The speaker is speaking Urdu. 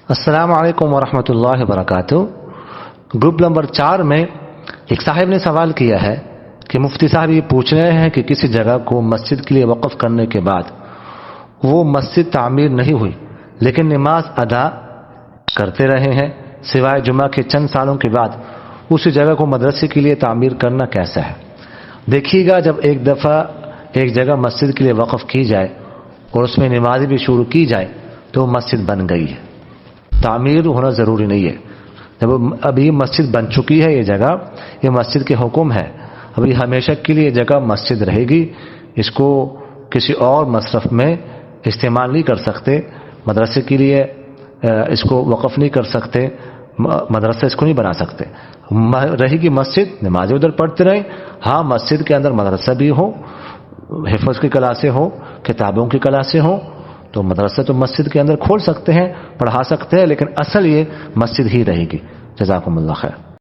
السلام علیکم ورحمۃ اللہ وبرکاتہ۔ گروپ نمبر 4 میں ایک صاحب نے سوال کیا ہے کہ مفتی صاحب یہ پوچھ رہے ہیں کہ کسی جگہ کو مسجد کے لیے وقف کرنے کے بعد وہ مسجد تعمیر نہیں ہوئی لیکن نماز ادا کرتے رہے ہیں سوائے جمعہ کے چند سالوں کے بعد، اسی جگہ کو مدرسے کے لیے تعمیر کرنا کیسا ہے؟ دیکھیے گا، جب ایک دفعہ ایک جگہ مسجد کے لیے وقف کی جائے اور اس میں نماز بھی شروع کی جائے تو مسجد بن گئی ہے، تعمیر ہونا ضروری نہیں ہے۔ جب ابھی مسجد بن چکی ہے، یہ جگہ یہ مسجد کے حکم ہے، ابھی ہمیشہ کے لیے یہ جگہ مسجد رہے گی، اس کو کسی اور مصرف میں استعمال نہیں کر سکتے، مدرسے کے لیے اس کو وقف نہیں کر سکتے، مدرسہ اس کو نہیں بنا سکتے، رہے گی مسجد، نمازیں ادھر پڑھتے رہیں۔ ہاں، مسجد کے اندر مدرسہ بھی ہو، حفظ کی کلاسیں ہوں، کتابوں کی کلاسیں ہوں، تو مدرسہ تو مسجد کے اندر کھول سکتے ہیں، پڑھا سکتے ہیں، لیکن اصل یہ مسجد ہی رہے گی۔ جزاکم اللہ خیر۔